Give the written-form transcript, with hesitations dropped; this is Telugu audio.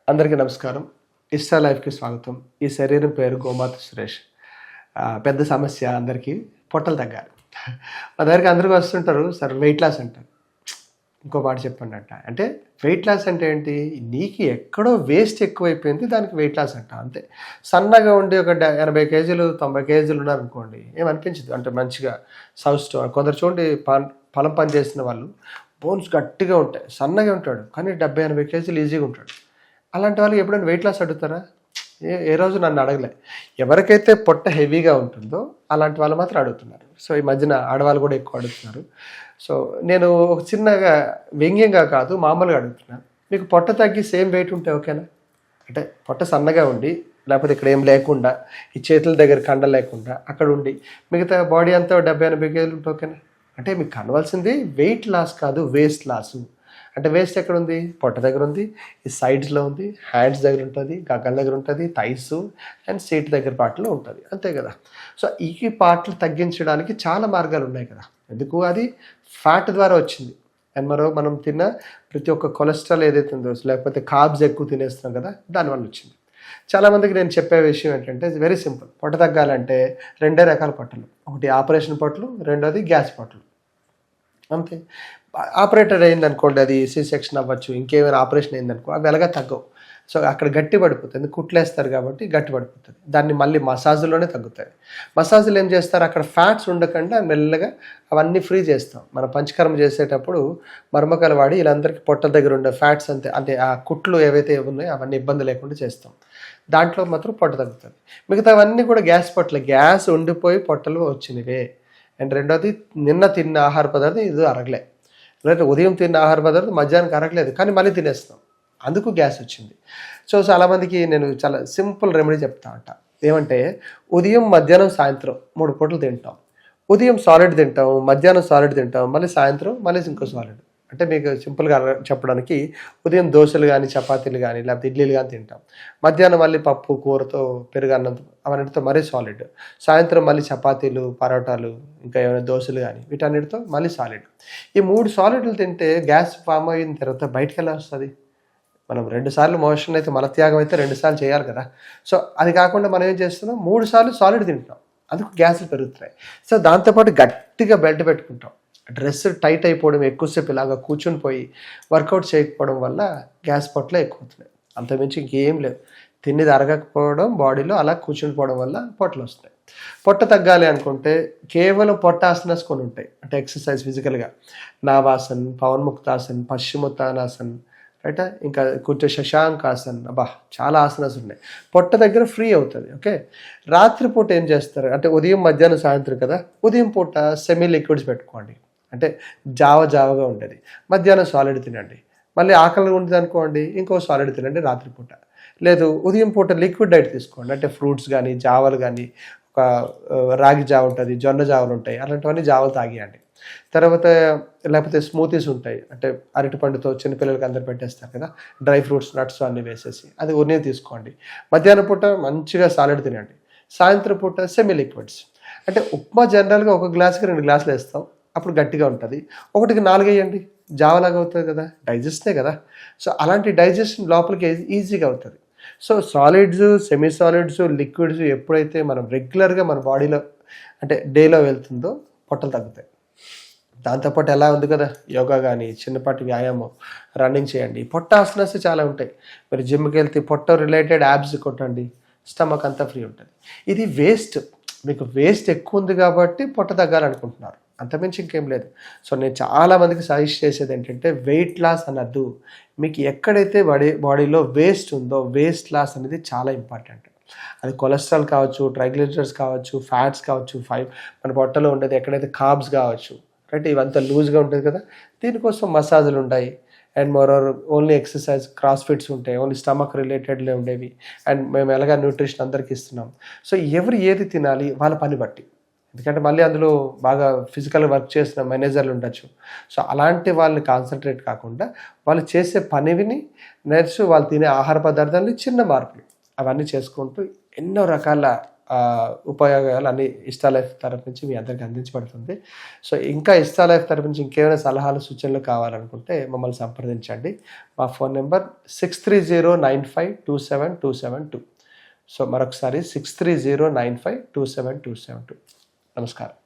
అందరికీ నమస్కారం. ఇస్టా లైఫ్‌కి స్వాగతం. ఈ శరీరం పేరు గోమాత సురేష్. పెద్ద సమస్య అందరికీ పొట్టలు తగ్గాలి. మా దగ్గరికి అందరూ వస్తుంటారు, సార్ వెయిట్ లాస్ అంటారు. ఇంకో మాట చెప్పండి అంట. అంటే వెయిట్ లాస్ అంటే ఏంటి? నీకు ఎక్కడో వేస్ట్ ఎక్కువైపోయింది, దానికి వెయిట్ లాస్ అంట అంతే. సన్నగా ఉండి ఒక 80 కేజీలు 90 కేజీలు ఉన్నారనుకోండి, ఏమనిపించదు. అంటే మంచిగా సౌష్ఠవం. కొందరు చూడండి, పొలం పని చేసిన వాళ్ళు బోన్స్ గట్టిగా ఉంటాయి, సన్నగా ఉంటాడు, కానీ 70-80 కేజీలు ఈజీగా ఉంటాడు. అలాంటి వాళ్ళకి ఎప్పుడైనా వెయిట్ లాస్ అడుగుతారా? ఏ రోజు నన్ను అడగలే. ఎవరికైతే పొట్ట హెవీగా ఉంటుందో అలాంటి వాళ్ళు మాత్రం అడుగుతున్నారు. సో ఈ మధ్యన ఆడవాళ్ళు కూడా ఎక్కువ అడుగుతున్నారు. సో నేను ఒక చిన్నగా వ్యంగ్యంగా కాదు, మామూలుగా అడుగుతున్నాను. మీకు పొట్ట తగ్గి సేమ్ వెయిట్ ఉంటే ఓకేనా? అంటే పొట్ట సన్నగా ఉండి, లేకపోతే ఇక్కడ ఏం లేకుండా, ఈ చేతుల దగ్గర కండ లేకుండా అక్కడ ఉండి, మిగతా బాడీ అంతా 70-80 కేజీలు ఉంటే ఓకేనా? అంటే మీకు కావాల్సింది వెయిట్ లాస్ కాదు, వేస్ట్ లాసు. అంటే వేస్ట్ ఎక్కడ ఉంది? పొట్ట దగ్గర ఉంది, ఈ సైడ్స్లో ఉంది, హ్యాండ్స్ దగ్గర ఉంటుంది, గగ్గల దగ్గర ఉంటుంది, థైస్ అండ్ సీట్ దగ్గర పార్ట్లో ఉంటుంది, అంతే కదా. సో ఈ పార్ట్లు తగ్గించడానికి చాలా మార్గాలు ఉన్నాయి కదా. ఎందుకు? అది ఫ్యాట్ ద్వారా వచ్చింది. అండ్ మనం తిన్న ప్రతి ఒక్క కొలెస్ట్రాల్ ఏదైతే ఉందో, లేకపోతే కార్బ్స్ ఎక్కువ తినేస్తున్నాం కదా, దానివల్ల వచ్చింది. చాలామందికి నేను చెప్పే విషయం ఏంటంటే, వెరీ సింపుల్. పొట్ట తగ్గాలంటే 2 రకాల పొట్టలు. ఒకటి ఆపరేషన్ పొట్టలు, రెండోది గ్యాస్ పొట్టలు, అంతే. ఆపరేటర్ అయిందనుకోండి, అది సి సెక్షన్ అవ్వచ్చు, ఇంకేమైనా ఆపరేషన్ అయిందనుకో, అవి ఎలాగా తగ్గవు. సో అక్కడ గట్టి పడిపోతుంది, కుట్లేస్తారు కాబట్టి గట్టి పడిపోతుంది. దాన్ని మళ్ళీ మసాజ్లోనే తగ్గుతాయి. మసాజులు ఏం చేస్తారు? అక్కడ ఫ్యాట్స్ ఉండకుండా మెల్లగా అవన్నీ ఫ్రీ చేస్తాం. మనం పంచకర్మ చేసేటప్పుడు మర్మకాలు వాడి వీళ్ళందరికీ పొట్టల దగ్గర ఉండే ఫ్యాట్స్ అంటే ఆ కుట్లు ఏవైతే ఉన్నాయో అవన్నీ ఇబ్బంది లేకుండా చేస్తాం. దాంట్లో మాత్రం పొట్ట తగ్గుతుంది. మిగతావన్నీ కూడా గ్యాస్ ఉండిపోయి పొట్టలు వచ్చినవే. అండ్ రెండోది, నిన్న తిన్న ఆహార పదార్థం ఇది అరగలే, లేకపోతే ఉదయం తిన్న ఆహార పదార్థం మధ్యాహ్నానికి అరగలేదు, కానీ మళ్ళీ తినేస్తాం, అందుకు గ్యాస్ వచ్చింది. సో చాలామందికి నేను చాలా సింపుల్ రెమెడీ చెప్తా అంట. ఏమంటే, ఉదయం మధ్యాహ్నం సాయంత్రం 3 పూటలు తింటాం. ఉదయం సాలిడ్ తింటాం, మధ్యాహ్నం సాలిడ్ తింటాం, మళ్ళీ సాయంత్రం మళ్ళీ ఇంకో సాలిడ్. అంటే మీకు సింపుల్గా చెప్పడానికి, ఉదయం దోశలు కానీ, చపాతీలు కానీ, లేకపోతే ఇడ్లీలు కానీ తింటాం. మధ్యాహ్నం మళ్ళీ పప్పు కూరతో, పెరుగన్నంతో, అవన్నిటితో మరీ సాలిడ్. సాయంత్రం మళ్ళీ చపాతీలు, పరోటాలు, ఇంకా ఏమైనా దోశలు కానీ, వీటన్నిటితో మళ్ళీ సాలిడ్. ఈ 3 సాలిడ్లు తింటే గ్యాస్ ఫామ్ అయిన తర్వాత బయటకు ఎలా వస్తుంది? మనం 2 సార్లు మోషన్ అయితే, మలత్యాగం అయితే 2 సార్లు చేయాలి కదా. సో అది కాకుండా మనం ఏం చేస్తున్నాం? 3 సార్లు సాలిడ్ తింటున్నాం, అందుకు గ్యాస్లు పెరుగుతున్నాయి. సో దాంతోపాటు గట్టిగా బెల్ట్ పెట్టుకుంటాం. డ్రెస్ టైట్ అయిపోవడం, ఎక్కువసేపు ఇలాగా కూర్చొని పోయి వర్కౌట్ చేయకపోవడం వల్ల గ్యాస్ పొట్టలే ఎక్కువ అవుతున్నాయి. అంతమించి ఇంకేం లేదు. తిన్నది అరగకపోవడం, బాడీలో అలా కూర్చుని పోవడం వల్ల పొట్టలు వస్తున్నాయి. పొట్ట తగ్గాలి అనుకుంటే కేవలం పొట్టాసనాస్ కొన్ని ఉంటాయి. అంటే ఎక్సర్సైజ్ ఫిజికల్గా నావాసన్, పవన్ముక్తాసన్, పశ్చిమోత్తానాసన్, రైట్, ఇంకా కూర్చో శశాంకాసన్, అబ్బా చాలా ఆసనాస్ ఉన్నాయి. పొట్ట దగ్గర ఫ్రీ అవుతుంది. ఓకే, రాత్రిపూట ఏం చేస్తారు అంటే, ఉదయం మధ్యాహ్నం సాయంత్రం కదా, ఉదయం పూట సెమీ లిక్విడ్స్ పెట్టుకోండి. అంటే జావగా ఉండేది. మధ్యాహ్నం సాలిడ్ తినండి. మళ్ళీ ఆకలి ఉంటుంది అనుకోండి, ఇంకో సాలిడ్ తినండి రాత్రిపూట. లేదు, ఉదయం పూట లిక్విడ్ డైట్ తీసుకోండి. అంటే ఫ్రూట్స్ కానీ, జావలు కానీ, ఒక రాగి జావ ఉంటుంది, జొన్న జావలు ఉంటాయి, అలాంటివన్నీ జావలు తాగియండి. తర్వాత లేకపోతే స్మూతీస్ ఉంటాయి, అంటే అరటిపండుతో చిన్నపిల్లలకి అందరు పెట్టేస్తారు కదా, డ్రై ఫ్రూట్స్, నట్స్ అన్నీ వేసేసి, అది ఉదయం తీసుకోండి. మధ్యాహ్నం పూట మంచిగా సాలిడ్ తినండి. సాయంత్రం పూట సెమీ లిక్విడ్స్. అంటే ఉప్మా జనరల్గా 1 గ్లాసుకి 2 గ్లాసులు వేస్తాం, అప్పుడు గట్టిగా ఉంటుంది. 1కి 4 వేయండి, జావలాగా అవుతుంది కదా, డైజెస్టే కదా. సో అలాంటి డైజెషన్ లోపలికి ఈజీగా అవుతుంది. So solids, semi solids, liquids ఎప్పుడైతే మనం రెగ్యులర్గా మన బాడీలో అంటే డేలో వెళ్తుందో పొట్టలు తగ్గుతాయి. దాంతోపాటు ఎలా ఉంది కదా, యోగా కానీ, చిన్నపాటి వ్యాయామం, రన్నింగ్ చేయండి. పొట్ట ఆసనాస్ చాలా ఉంటాయి. మీరు జిమ్కి వెళ్తే పొట్ట రిలేటెడ్ యాబ్స్ కొట్టండి, స్టమక్ అంతా ఫ్రీ ఉంటుంది. ఇది వేస్ట్, మీకు వేస్ట్ ఎక్కువ ఉంది కాబట్టి పొట్ట తగ్గాలనుకుంటున్నారు, అంతమించి ఇంకేం లేదు. సో నేను చాలామందికి సజెస్ట్ చేసేది ఏంటంటే, వెయిట్ లాస్ అనద్దు. మీకు ఎక్కడైతే బాడీలో వేస్ట్ ఉందో, వేస్ట్ లాస్ అనేది చాలా ఇంపార్టెంట్. అది కొలెస్ట్రాల్ కావచ్చు, ట్రైగ్లిజరైడ్స్ కావచ్చు, ఫ్యాట్స్ కావచ్చు, మన పొట్టలో ఉండేది ఎక్కడైతే కార్బ్స్ కావచ్చు, రైట్, ఇవంతా లూజ్గా ఉంటుంది కదా. దీనికోసం మసాజులు ఉంటాయి. And moreover only exercise, cross fits ఉంటాయి, ఓన్లీ స్టమక్ రిలేటెడ్లే ఉండేవి. అండ్ మేము ఎలాగా న్యూట్రిషన్ అందరికీ ఇస్తున్నాం. సో ఎవరు ఏది తినాలి వాళ్ళ పని బట్టి. ఎందుకంటే మళ్ళీ అందులో బాగా ఫిజికల్ వర్క్ చేసిన మేనేజర్లు ఉండొచ్చు. సో అలాంటి వాళ్ళని కాన్సన్ట్రేట్ కాకుండా, వాళ్ళు చేసే పనివిని నేర్చు, వాళ్ళు తినే ఆహార పదార్థాలని చిన్న మార్పులు అవన్నీ చేసుకుంటూ ఎన్నో రకాల ఉపయోగాలు అన్ని ఇష్టా లైఫ్ తరపు నుంచి మీ అందరికీ అందించబడుతుంది. సో, ఇంకా ఇష్టా లైఫ్ తరపు నుంచి ఇంకేమైనా సలహాలు, సూచనలు కావాలనుకుంటే మమ్మల్ని సంప్రదించండి. మా ఫోన్ నంబర్ 6309527272. సో, మరొకసారి 6309527272. నమస్కారం.